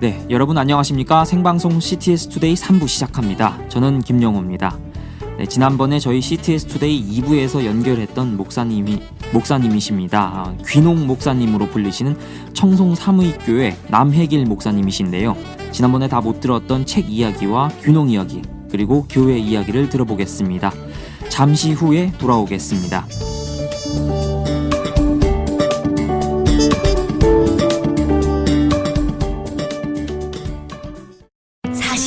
네, 여러분 안녕하십니까? 생방송 CTS 투데이 3부 시작합니다. 저는 김영호입니다. 네, 지난번에 저희 CTS 투데이 2부에서 연결했던 목사님이십니다. 귀농 목사님으로 불리시는 청송 삼의교회 남해길 목사님이신데요. 지난번에 다 못 들었던 책 이야기와 귀농 이야기, 그리고 교회 이야기를 들어보겠습니다. 잠시 후에 돌아오겠습니다.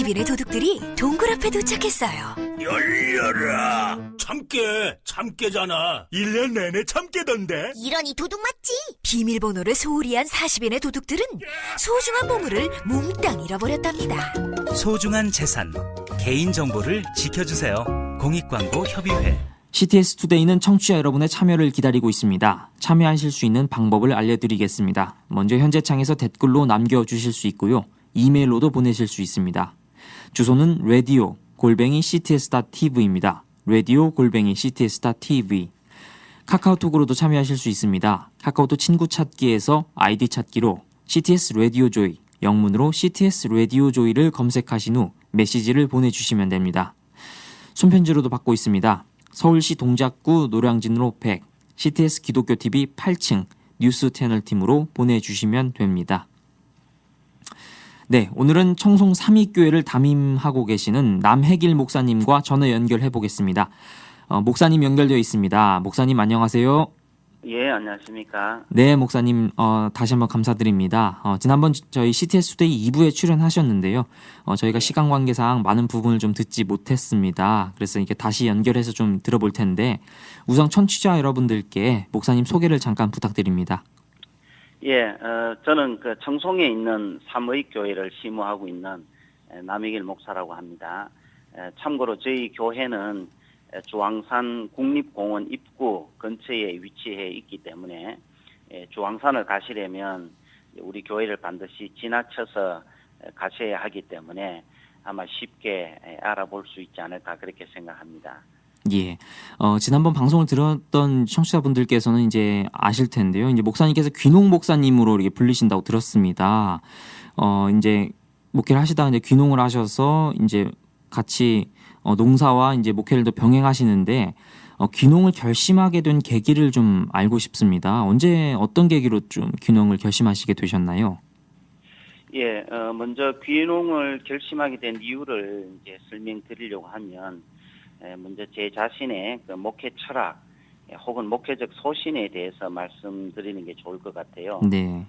40인의 도둑들이 동굴 앞에 도착했어요. 열려라! 참깨잖아. 1년 내내 참깨던데. 이런 이 도둑 맞지? 비밀번호를 소홀히 한 40인의 도둑들은 소중한 보물을 몽땅 잃어버렸답니다. 소중한 재산, 개인정보를 지켜주세요. 공익광고협의회. CTS 투데이는 청취자 여러분의 참여를 기다리고 있습니다. 참여하실 수 있는 방법을 알려드리겠습니다. 먼저 현재 창에서 댓글로 남겨주실 수 있고요. 이메일로도 보내실 수 있습니다. 주소는 radio@cts.tv입니다. radio@cts.tv. 카카오톡으로도 참여하실 수 있습니다. 카카오톡 친구 찾기에서 아이디 찾기로 CTS 라디오 조이, 영문으로 CTS 라디오 조이를 검색하신 후 메시지를 보내주시면 됩니다. 손편지로도 받고 있습니다. 서울시 동작구 노량진로 100, CTS 기독교TV 8층 뉴스 채널팀으로 보내주시면 됩니다. 네, 오늘은 청송 삼의교회를 담임하고 계시는 남해길 목사님과 전화 연결해 보겠습니다. 목사님 연결되어 있습니다. 목사님 안녕하세요. 예, 안녕하십니까. 네, 목사님 다시 한번 감사드립니다. 지난번 저희 CTS 투데이 2부에 출연하셨는데요. 저희가 시간 관계상 많은 부분을 좀 듣지 못했습니다. 그래서 이렇게 다시 연결해서 좀 들어볼 텐데 우선 청취자 여러분들께 목사님 소개를 잠깐 부탁드립니다. 예, 저는 그 청송에 있는 삼의교회를 시무하고 있는 남해길 목사라고 합니다. 참고로 저희 교회는 주황산 국립공원 입구 근처에 위치해 있기 때문에 주황산을 가시려면 우리 교회를 반드시 지나쳐서 가셔야 하기 때문에 아마 쉽게 알아볼 수 있지 않을까 그렇게 생각합니다. 예. 지난번 방송을 들었던 청취자분들께서는 이제 아실 텐데요. 이제 목사님께서 귀농 목사님으로 이렇게 불리신다고 들었습니다. 이제 목회를 하시다가 이제 귀농을 하셔서 이제 같이 농사와 이제 목회를 더 병행하시는데 귀농을 결심하게 된 계기를 좀 알고 싶습니다. 언제 어떤 계기로 좀 귀농을 결심하시게 되셨나요? 예, 먼저 귀농을 결심하게 된 이유를 이제 설명드리려고 하면 먼저 제 자신의 그 목회 철학 혹은 목회적 소신에 대해서 말씀드리는 게 좋을 것 같아요. 네.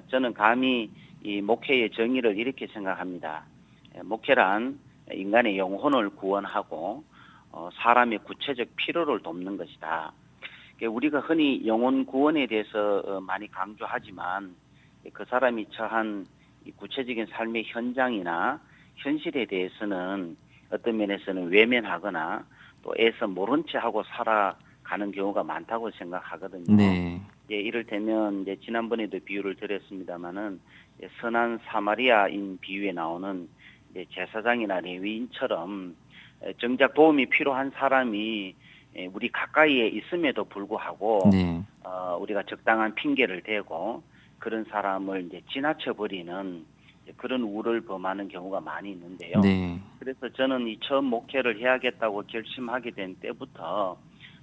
저는 감히 이 목회의 정의를 이렇게 생각합니다. 목회란 인간의 영혼을 구원하고 사람의 구체적 필요를 돕는 것이다. 우리가 흔히 영혼 구원에 대해서 많이 강조하지만 그 사람이 처한 이 구체적인 삶의 현장이나 현실에 대해서는 어떤 면에서는 외면하거나 또 애써 모른 채 하고 살아가는 경우가 많다고 생각하거든요. 네. 예, 이를테면 이제 지난번에도 비유를 드렸습니다마는 선한 사마리아인 비유에 나오는 이제 제사장이나 레위인처럼 정작 도움이 필요한 사람이 우리 가까이에 있음에도 불구하고 네. 우리가 적당한 핑계를 대고 그런 사람을 이제 지나쳐 버리는 그런 우를 범하는 경우가 많이 있는데요. 네. 그래서 저는 이 처음 목회를 해야겠다고 결심하게 된 때부터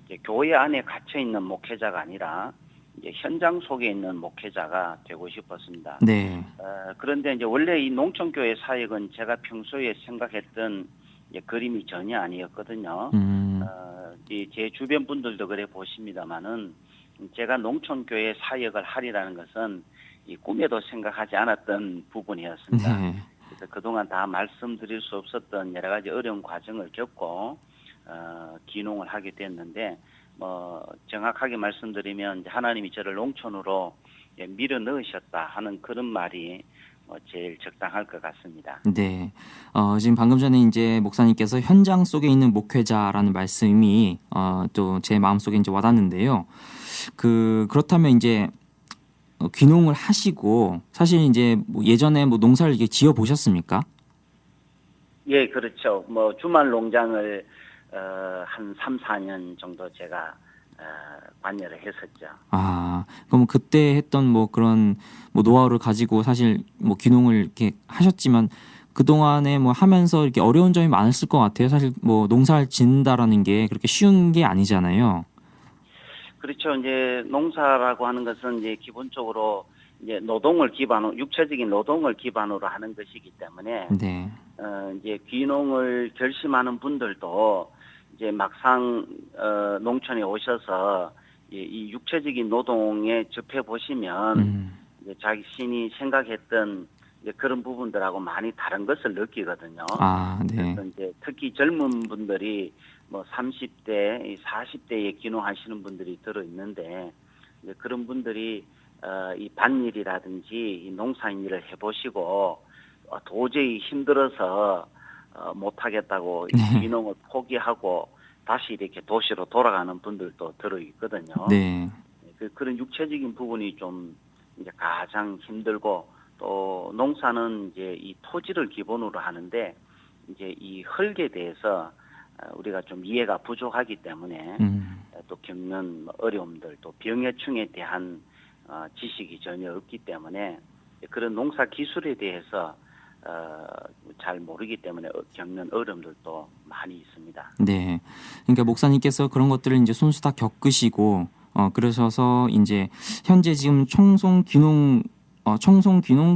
이제 교회 안에 갇혀 있는 목회자가 아니라 이제 현장 속에 있는 목회자가 되고 싶었습니다. 네. 그런데 이제 원래 이 농촌교회 사역은 제가 평소에 생각했던 그림이 전혀 아니었거든요. 제 주변 분들도 그래 보십니다만은 제가 농촌교회 사역을 하리라는 것은 이 꿈에도 생각하지 않았던 부분이었습니다. 네. 그래서 그동안 다 말씀드릴 수 없었던 여러 가지 어려운 과정을 겪고 귀농을 하게 됐는데 정확하게 말씀드리면 하나님이 저를 농촌으로 밀어 넣으셨다 하는 그런 말이 제일 적당할 것 같습니다. 네. 지금 방금 전에 이제 목사님께서 현장 속에 있는 목회자라는 말씀이 또 제 마음속에 이제 와닿는데요. 그렇다면 이제 귀농을 하시고 사실 이제 예전에 농사를 이렇게 지어 보셨습니까? 예, 그렇죠. 주말 농장을 한 3, 4년 정도 제가 관여를 했었죠. 아, 그럼 그때 했던 뭐 그런 뭐 노하우를 가지고 사실 뭐 귀농을 이렇게 하셨지만 그동안에 뭐 하면서 이렇게 어려운 점이 많았을 것 같아요. 사실 뭐 농사를 짓는다라는 게 그렇게 쉬운 게 아니잖아요. 그렇죠. 이제 농사라고 하는 것은 이제 기본적으로 이제 노동을 기반으로, 육체적인 노동을 기반으로 하는 것이기 때문에 네. 이제 귀농을 결심하는 분들도 이제 막상 농촌에 오셔서 이 육체적인 노동에 접해 보시면 이제 자신이 생각했던 이제 그런 부분들하고 많이 다른 것을 느끼거든요. 아, 네. 그래서 이제 특히 젊은 분들이 뭐 30대, 40대에 귀농하시는 분들이 들어 있는데 이제 그런 분들이 이 밭일이라든지 이 농사일을 해보시고 도저히 힘들어서 못하겠다고 이 귀농을 포기하고 다시 이렇게 도시로 돌아가는 분들도 들어 있거든요. 네. 그런 육체적인 부분이 좀 이제 가장 힘들고 또 농사는 이제 이 토지를 기본으로 하는데 이제 이 흙에 대해서 우리가 좀 이해가 부족하기 때문에 또 겪는 어려움들 또 병해충에 대한 지식이 전혀 없기 때문에 그런 농사 기술에 대해서 잘 모르기 때문에 겪는 어려움들도 많이 있습니다. 네. 그러니까 목사님께서 그런 것들을 이제 손수 다 겪으시고 그러셔서 이제 현재 지금 청송 귀농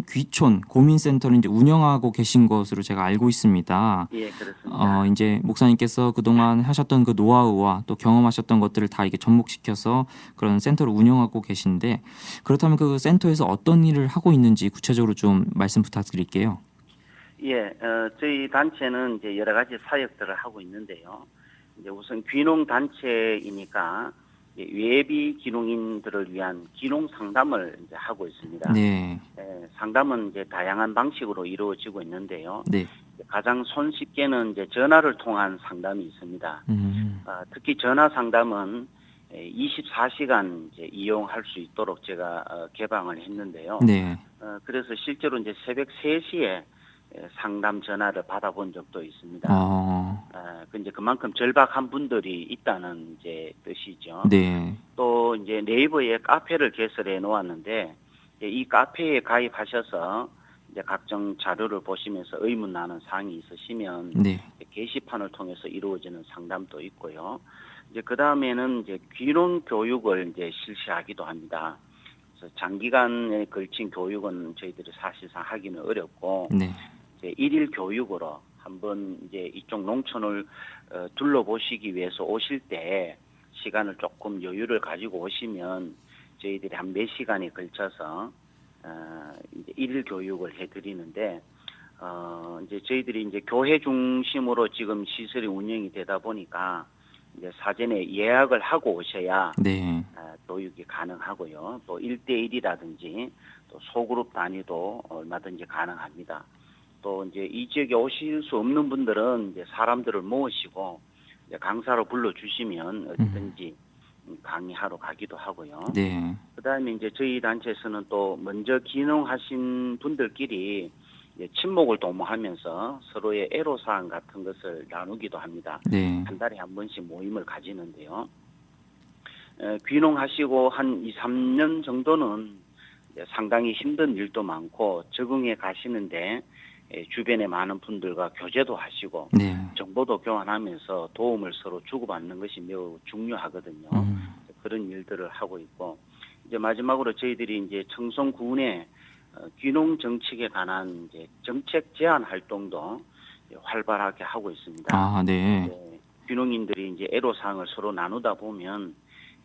귀촌 고민센터를 이제 운영하고 계신 것으로 제가 알고 있습니다. 예, 그렇습니다. 이제 목사님께서 그동안 하셨던 그 노하우와 또 경험하셨던 것들을 다 이게 접목시켜서 그런 센터를 운영하고 계신데 그렇다면 그 센터에서 어떤 일을 하고 있는지 구체적으로 좀 말씀 부탁드릴게요. 예, 저희 단체는 이제 여러 가지 사역들을 하고 있는데요. 이제 우선 귀농 단체이니까 예비 귀농인들을 위한 귀농 상담을 이제 하고 있습니다. 네. 상담은 이제 다양한 방식으로 이루어지고 있는데요. 네. 가장 손쉽게는 이제 전화를 통한 상담이 있습니다. 특히 전화 상담은 24시간 이제 이용할 수 있도록 제가 개방을 했는데요. 네. 그래서 실제로 이제 새벽 3시에 상담 전화를 받아본 적도 있습니다. 이제 그만큼 절박한 분들이 있다는 이제 뜻이죠. 네. 또 이제 네이버에 카페를 개설해 놓았는데 이 카페에 가입하셔서 이제 각종 자료를 보시면서 의문 나는 사항이 있으시면 네. 게시판을 통해서 이루어지는 상담도 있고요. 이제 그 다음에는 이제 귀농 교육을 이제 실시하기도 합니다. 그래서 장기간에 걸친 교육은 저희들이 사실상 하기는 어렵고 네. 이제 일일 교육으로 한번 이제 이쪽 농촌을 둘러보시기 위해서 오실 때 시간을 조금 여유를 가지고 오시면 저희들이 한 몇 시간에 걸쳐서 이제 일일 교육을 해드리는데 이제 저희들이 이제 교회 중심으로 지금 시설이 운영이 되다 보니까 이제 사전에 예약을 하고 오셔야 네. 교육이 가능하고요. 또 1대1이라든지 또 소그룹 단위도 얼마든지 가능합니다. 또 이제 이 지역에 오실 수 없는 분들은 이제 사람들을 모으시고 이제 강사로 불러주시면 어디든지 강의하러 가기도 하고요. 네. 그다음에 이제 저희 단체에서는 또 먼저 귀농하신 분들끼리 이제 친목을 도모하면서 서로의 애로사항 같은 것을 나누기도 합니다. 네. 한 달에 한 번씩 모임을 가지는데요. 귀농하시고 한 2, 3년 정도는 이제 상당히 힘든 일도 많고 적응해 가시는데 주변에 많은 분들과 교제도 하시고 네. 정보도 교환하면서 도움을 서로 주고받는 것이 매우 중요하거든요. 그런 일들을 하고 있고 이제 마지막으로 저희들이 이제 청송군의 귀농 정책에 관한 이제 정책 제안 활동도 활발하게 하고 있습니다. 아, 네. 귀농인들이 이제 애로사항을 서로 나누다 보면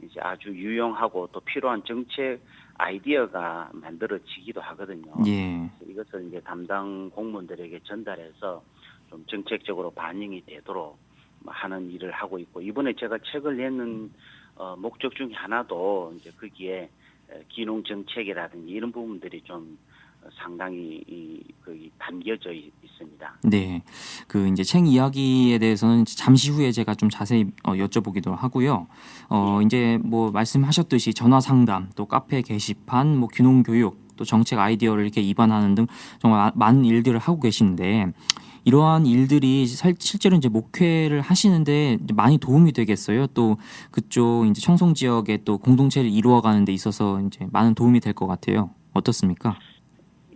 이제 아주 유용하고 또 필요한 정책 아이디어가 만들어지기도 하거든요. 예. 이것을 이제 담당 공무원들에게 전달해서 좀 정책적으로 반영이 되도록 하는 일을 하고 있고 이번에 제가 책을 내는 목적 중에 하나도 이제 거기에 귀농 정책이라든지 이런 부분들이 좀 상당히 거기 담겨져 있습니다. 네. 그 이제 책 이야기에 대해서는 잠시 후에 제가 좀 자세히 여쭤보기도 하고요. 이제 뭐 말씀하셨듯이 전화 상담, 또 카페 게시판, 뭐 귀농 교육, 또 정책 아이디어를 이렇게 입안하는 등 정말 많은 일들을 하고 계신데 이러한 일들이 실제로 이제 목회를 하시는데 많이 도움이 되겠어요. 또 그쪽 이제 청송 지역의 또 공동체를 이루어가는 데 있어서 이제 많은 도움이 될 것 같아요. 어떻습니까?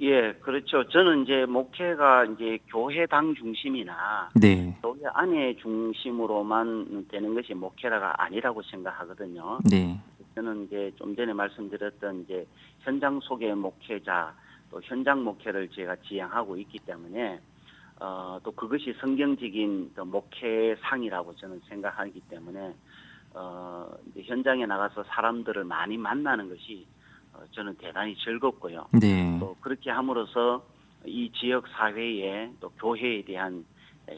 예, 그렇죠. 저는 이제 목회가 이제 교회당 중심이나 네, 교회 안에 중심으로만 되는 것이 목회가 아니라고 생각하거든요. 네, 저는 이제 좀 전에 말씀드렸던 이제 현장 속의 목회자 또 현장 목회를 제가 지향하고 있기 때문에 또 그것이 성경적인 또 목회상이라고 저는 생각하기 때문에 이제 현장에 나가서 사람들을 많이 만나는 것이 저는 대단히 즐겁고요. 네, 또 그렇게 함으로써 이 지역 사회에 또 교회에 대한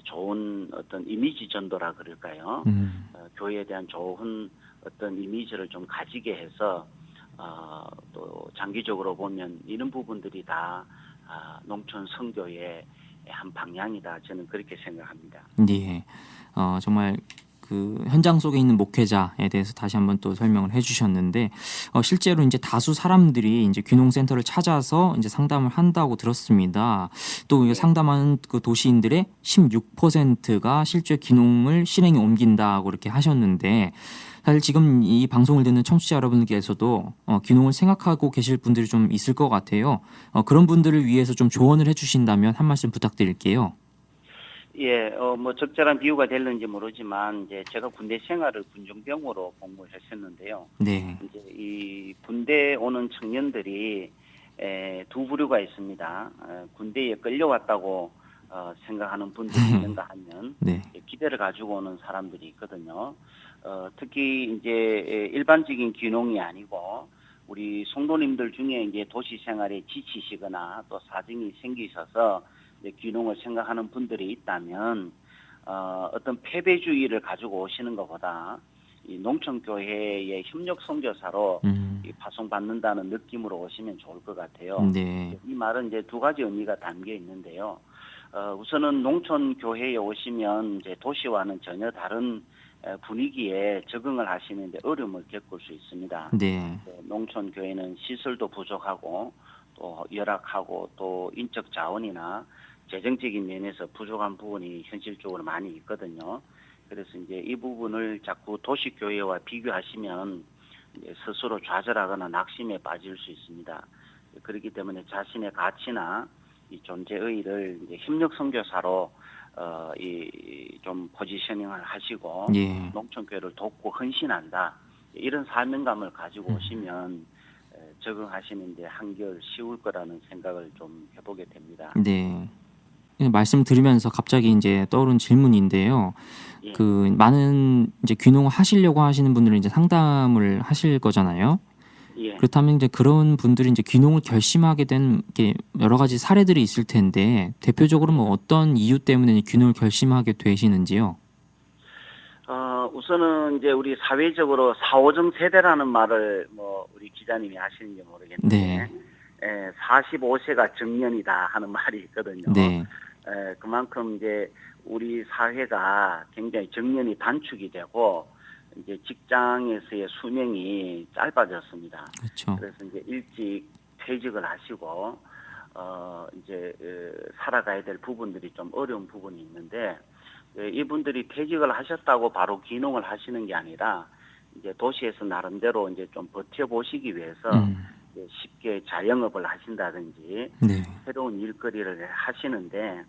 좋은 어떤 이미지 전도라 그럴까요? 교회에 대한 좋은 어떤 이미지를 좀 가지게 해서 또 장기적으로 보면 이런 부분들이 다 농촌 선교의 한 방향이다. 저는 그렇게 생각합니다. 네. 정말 그 현장 속에 있는 목회자에 대해서 다시 한번 또 설명을 해주셨는데 실제로 이제 다수 사람들이 이제 귀농센터를 찾아서 이제 상담을 한다고 들었습니다. 또 이게 상담하는 그 도시인들의 16%가 실제 귀농을 실행에 옮긴다고 이렇게 하셨는데 사실 지금 이 방송을 듣는 청취자 여러분께서도 귀농을 생각하고 계실 분들이 좀 있을 것 같아요. 그런 분들을 위해서 좀 조언을 해주신다면 한 말씀 부탁드릴게요. 예, 뭐 적절한 비유가 될는지 모르지만 이제 제가 군대 생활을 군중병으로 복무를 했었는데요. 네, 이제 이 군대에 오는 청년들이 두 부류가 있습니다. 군대에 끌려왔다고 생각하는 분들이 있는가 하면 네, 기대를 가지고 오는 사람들이 있거든요. 특히 이제 일반적인 귀농이 아니고 우리 성도님들 중에 이제 도시 생활에 지치시거나 또 사정이 생기셔서 이제 귀농을 생각하는 분들이 있다면 어떤 패배주의를 가지고 오시는 것보다 이 농촌교회의 협력 선교사로 이 파송받는다는 느낌으로 오시면 좋을 것 같아요. 네, 이 말은 이제 두 가지 의미가 담겨 있는데요. 우선은 농촌교회에 오시면 이제 도시와는 전혀 다른 분위기에 적응을 하시는데 어려움을 겪을 수 있습니다. 네, 농촌 교회는 시설도 부족하고 또 열악하고 또 인적 자원이나 재정적인 면에서 부족한 부분이 현실적으로 많이 있거든요. 그래서 이제 이 부분을 자꾸 도시 교회와 비교하시면 이제 스스로 좌절하거나 낙심에 빠질 수 있습니다. 그렇기 때문에 자신의 가치나 이 존재의의를 이제 협력 선교사로 좀 포지셔닝을 하시고 예. 농촌교회를 돕고 헌신한다. 이런 사명감을 가지고 오시면 적응하시는데 한결 쉬울 거라는 생각을 좀 해보게 됩니다. 네. 말씀 들으면서 갑자기 이제 떠오른 질문인데요. 예. 그 많은 이제 귀농을 하시려고 하시는 분들은 이제 상담을 하실 거잖아요. 예. 그렇다면 이제 그런 분들이 이제 귀농을 결심하게 된 게 여러 가지 사례들이 있을 텐데 대표적으로 뭐 어떤 이유 때문에 귀농을 결심하게 되시는지요? 우선은 이제 우리 사회적으로 4.5정 세대라는 말을 뭐 우리 기자님이 아시는지 모르겠는데, 네. 45세가 정년이다 하는 말이 있거든요. 네. 그만큼 이제 우리 사회가 굉장히 정년이 단축이 되고 이제 직장에서의 수명이 짧아졌습니다. 그렇죠. 그래서 이제 일찍 퇴직을 하시고 이제 살아가야 될 부분들이 좀 어려운 부분이 있는데 이분들이 퇴직을 하셨다고 바로 귀농을 하시는 게 아니라 이제 도시에서 나름대로 이제 좀 버텨보시기 위해서 이제 쉽게 자영업을 하신다든지 네. 새로운 일거리를 하시는데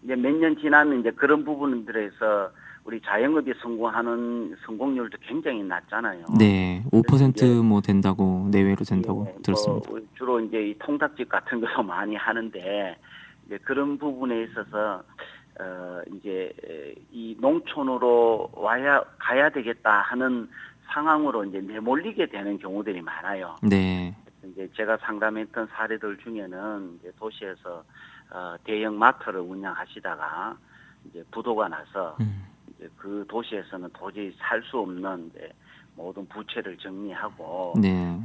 이제 몇 년 지나면 이제 그런 부분들에서 우리 자영업이 성공하는 성공률도 굉장히 낮잖아요. 네. 5%뭐 된다고 내외로 된다고 예, 들었습니다. 뭐 주로 이제 이 통닭집 같은 거 많이 하는데 이제 그런 부분에 있어서 이제 이 농촌으로 가야 되겠다 하는 상황으로 이제 내몰리게 되는 경우들이 많아요. 네. 이제 제가 상담했던 사례들 중에는 이제 도시에서 대형 마트를 운영하시다가 이제 부도가 나서 이제 그 도시에서는 도저히 살 수 없는 이제 모든 부채를 정리하고 네.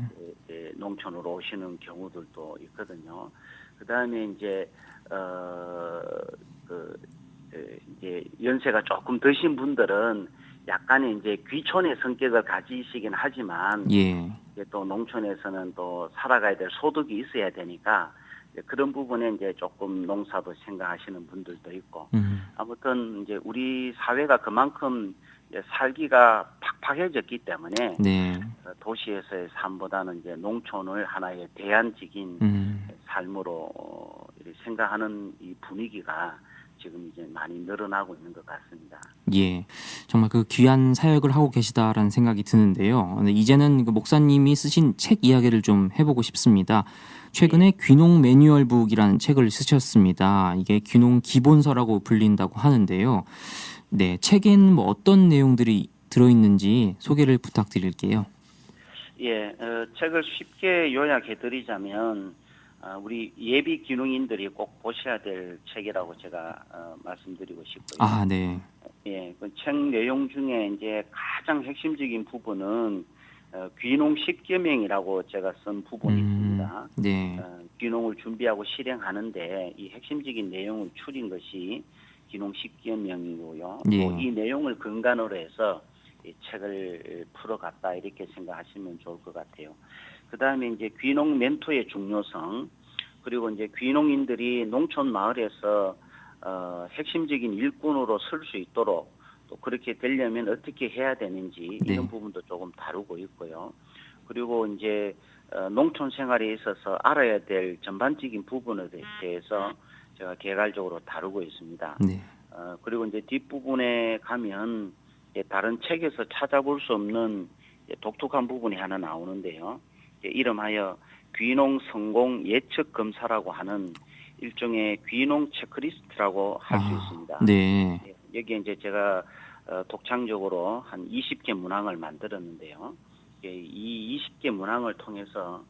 이제 농촌으로 오시는 경우들도 있거든요. 그다음에 이제 이제 연세가 조금 드신 분들은 약간의 이제 귀촌의 성격을 가지시긴 하지만 예. 이제 또 농촌에서는 또 살아가야 될 소득이 있어야 되니까 이제 그런 부분에 이제 조금 농사도 생각하시는 분들도 있고 아무튼 이제 우리 사회가 그만큼 이제 살기가 팍팍해졌기 때문에 네. 도시에서의 삶보다는 이제 농촌을 하나의 대안적인 삶으로 이렇게 생각하는 이 분위기가 지금 이제 많이 늘어나고 있는 것 같습니다. 예, 정말 그 귀한 사역을 하고 계시다라는 생각이 드는데요. 근데 이제는 그 목사님이 쓰신 책 이야기를 좀 해보고 싶습니다. 최근에 귀농 매뉴얼북이라는 책을 쓰셨습니다. 이게 귀농 기본서라고 불린다고 하는데요. 네, 책엔 뭐 어떤 내용들이 들어있는지 소개를 부탁드릴게요. 예, 책을 쉽게 요약해드리자면 우리 예비 귀농인들이 꼭 보셔야 될 책이라고 제가 말씀드리고 싶고요. 아, 네. 예, 그 책 내용 중에 이제 가장 핵심적인 부분은 귀농 10계명이라고 제가 쓴 부분이 있습니다. 네. 귀농을 준비하고 실행하는데 이 핵심적인 내용을 추린 것이 귀농 10계명이고요. 예. 또 이 내용을 근간으로 해서 이 책을 풀어갔다 이렇게 생각하시면 좋을 것 같아요. 그 다음에 이제 귀농 멘토의 중요성, 그리고 이제 귀농인들이 농촌 마을에서 핵심적인 일꾼으로 설 수 있도록 또 그렇게 되려면 어떻게 해야 되는지 네. 이런 부분도 조금 다루고 있고요. 그리고 이제 농촌 생활에 있어서 알아야 될 전반적인 부분에 대해서 제가 개괄적으로 다루고 있습니다. 네. 그리고 이제 뒷부분에 가면 다른 책에서 찾아볼 수 없는 독특한 부분이 하나 나오는데요. 이름하여 귀농 성공 예측 검사라고 하는 일종의 귀농 체크리스트라고 할 수 있습니다. 네. 여기에 이제 제가 독창적으로 한 20개 문항을 만들었는데요. 이 20개 문항을 통해서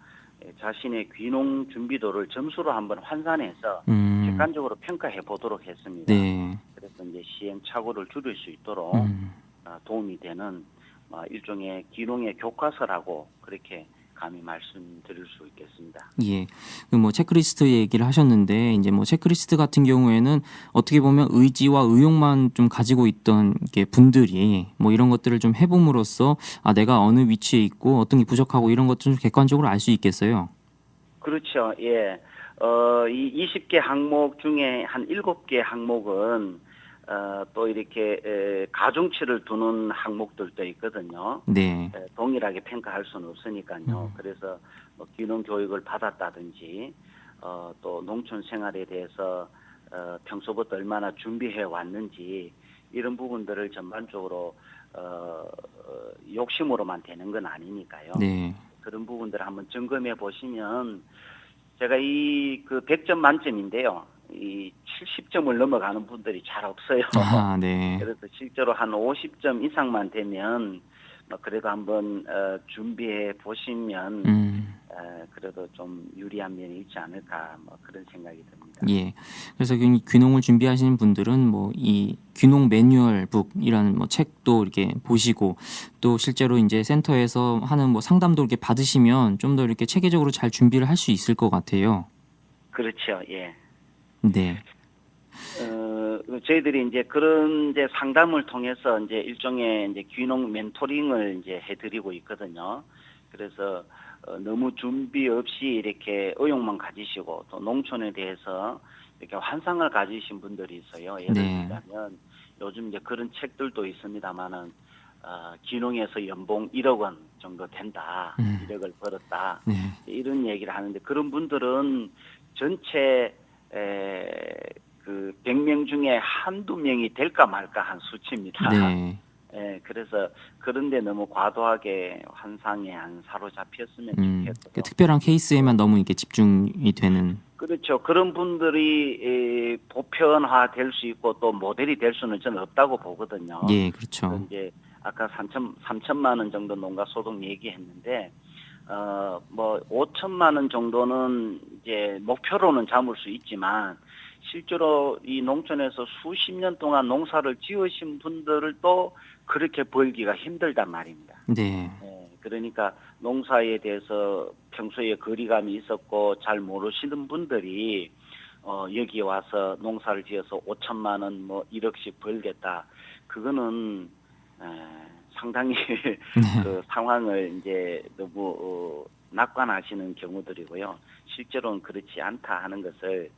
자신의 귀농 준비도를 점수로 한번 환산해서 객관적으로 평가해 보도록 했습니다. 네. 그래서 이제 시행착오를 줄일 수 있도록 도움이 되는 일종의 귀농의 교과서라고 그렇게 감히 말씀드릴 수 있겠습니다. 예. 그 뭐 체크리스트 얘기를 하셨는데 이제 뭐 체크리스트 같은 경우에는 어떻게 보면 의지와 의욕만 좀 가지고 있던 게 분들이 뭐 이런 것들을 좀 해봄으로써 아 내가 어느 위치에 있고 어떤 게 부족하고 이런 것들 좀 객관적으로 알 수 있겠어요. 그렇죠. 예. 이 20개 항목 중에 한 7개 항목은 또 이렇게 가중치를 두는 항목들도 있거든요. 네. 동일하게 평가할 수는 없으니까요. 그래서 뭐 귀농 교육을 받았다든지 또 농촌 생활에 대해서 평소부터 얼마나 준비해 왔는지 이런 부분들을 전반적으로 욕심으로만 되는 건 아니니까요. 네. 그런 부분들을 한번 점검해 보시면 제가 그 100점 만점인데요. 이 70점을 넘어가는 분들이 잘 없어요. 아, 네. 그래서 실제로 한 50점 이상만 되면 그래도 한번 준비해 보시면 그래도 좀 유리한 면이 있지 않을까 그런 생각이 듭니다. 예. 그래서 귀농을 준비하시는 분들은 뭐 이 귀농 매뉴얼북이라는 뭐 책도 이렇게 보시고 또 실제로 이제 센터에서 하는 뭐 상담도 이렇게 받으시면 좀 더 이렇게 체계적으로 잘 준비를 할 수 있을 것 같아요. 그렇죠. 예. 네. 저희들이 이제 그런 이제 상담을 통해서 이제 일종의 이제 귀농 멘토링을 이제 해드리고 있거든요. 그래서 너무 준비 없이 이렇게 의욕만 가지시고 또 농촌에 대해서 이렇게 환상을 가지신 분들이 있어요. 예를 네. 들자면 요즘 이제 그런 책들도 있습니다만은 귀농에서 연봉 1억 원 정도 된다, 1억을 벌었다 네. 이런 얘기를 하는데 그런 분들은 전체 그 100명 중에 한두 명이 될까 말까 한 수치입니다. 네. 예, 그래서 그런데 너무 과도하게 환상에 안 사로잡혔으면 좋겠고요. 그 특별한 케이스에만 너무 이렇게 집중이 되는. 그렇죠. 그런 분들이 보편화 될 수 있고 또 모델이 될 수는 저는 없다고 보거든요. 예, 그렇죠. 이제 아까 3천만 원 정도 농가 소득 얘기했는데 뭐 5천만 원 정도는 이제 목표로는 잡을 수 있지만 실제로 이 농촌에서 수십 년 동안 농사를 지으신 분들도 그렇게 벌기가 힘들단 말입니다. 네. 그러니까 농사에 대해서 평소에 거리감이 있었고 잘 모르시는 분들이 여기 와서 농사를 지어서 5천만 원 뭐 1억씩 벌겠다. 그거는 상당히 그 상황을 이제 너무 낙관하시는 경우들이고요. 실제로는 그렇지 않다 하는 것을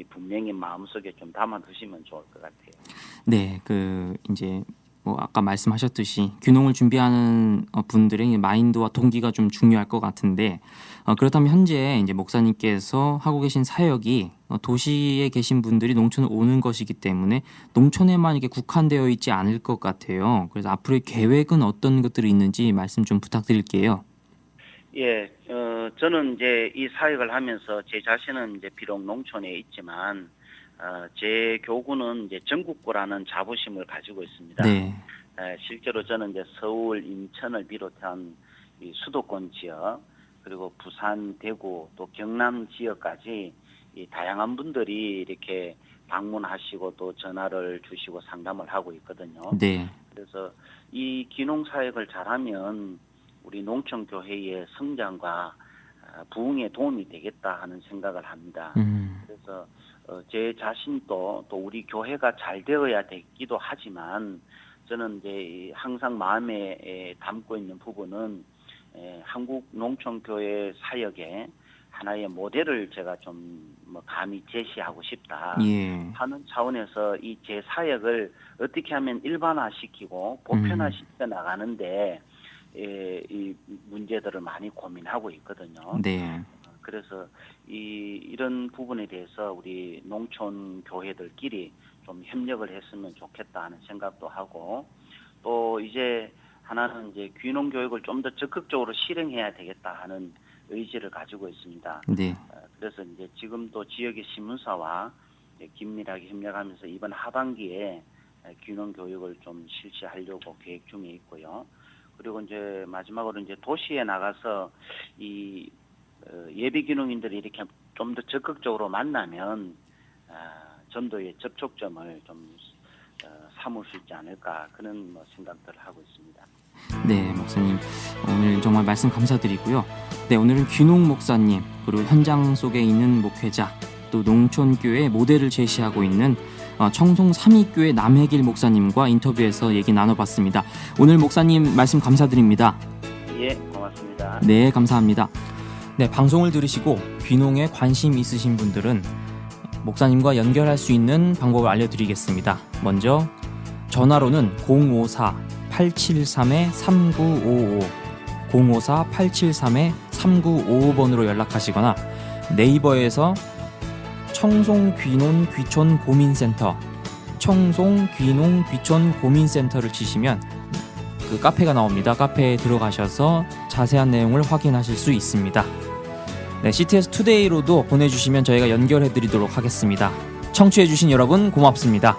분명히 마음속에 좀 담아두시면 좋을 것 같아요. 네, 이제 뭐 아까 말씀하셨듯이 귀농을 준비하는 분들의 마인드와 동기가 좀 중요할 것 같은데 그렇다면 현재 이제 목사님께서 하고 계신 사역이 도시에 계신 분들이 농촌에 오는 것이기 때문에 농촌에만 이게 국한되어 있지 않을 것 같아요. 그래서 앞으로의 계획은 어떤 것들이 있는지 말씀 좀 부탁드릴게요. 예, 저는 이제 이 사역을 하면서 제 자신은 이제 비록 농촌에 있지만 제 교구는 이제 전국구라는 자부심을 가지고 있습니다. 네. 실제로 저는 이제 서울, 인천을 비롯한 이 수도권 지역, 그리고 부산, 대구, 또 경남 지역까지 이 다양한 분들이 이렇게 방문하시고 또 전화를 주시고 상담을 하고 있거든요. 네. 그래서 이 귀농 사역을 잘하면 우리 농촌교회의 성장과 부흥에 도움이 되겠다 하는 생각을 합니다. 그래서 제 자신도 또 우리 교회가 잘 되어야 되기도 하지만 저는 이제 항상 마음에 담고 있는 부분은 한국 농촌교회 사역의 하나의 모델을 제가 좀 감히 제시하고 싶다 예. 하는 차원에서 이 제 사역을 어떻게 하면 일반화시키고 보편화시켜 나가는데 이 문제들을 많이 고민하고 있거든요. 네. 그래서 이런 부분에 대해서 우리 농촌 교회들끼리 좀 협력을 했으면 좋겠다 하는 생각도 하고 또 이제 하나는 이제 귀농 교육을 좀 더 적극적으로 실행해야 되겠다 하는 의지를 가지고 있습니다. 네. 그래서 이제 지금도 지역의 신문사와 긴밀하게 협력하면서 이번 하반기에 귀농 교육을 좀 실시하려고 계획 중에 있고요. 그리고 이제 마지막으로 이제 도시에 나가서 이 예비 귀농인들이 이렇게 좀 더 적극적으로 만나면 전도의 접촉점을 좀 삼을 수 있지 않을까 그런 생각들을 하고 있습니다. 네, 목사님 오늘 정말 말씀 감사드리고요. 네, 오늘은 귀농 목사님 그리고 현장 속에 있는 목회자 또 농촌교회 모델을 제시하고 있는 청송 삼위교회 남해길 목사님과 인터뷰에서 얘기 나눠봤습니다. 오늘 목사님 말씀 감사드립니다. 예, 고맙습니다. 네, 감사합니다. 네, 방송을 들으시고 귀농에 관심 있으신 분들은 목사님과 연결할 수 있는 방법을 알려드리겠습니다. 먼저 전화로는 054-873-3955 054-873-3955번으로 연락하시거나 네이버에서 청송귀농 귀촌 고민센터 청송귀농 귀촌 고민센터를 치시면 그 카페가 나옵니다. 카페에 들어가셔서 자세한 내용을 확인하실 수 있습니다. 네, CTS 투데이로도 보내주시면 저희가 연결해드리도록 하겠습니다. 청취해주신 여러분 고맙습니다.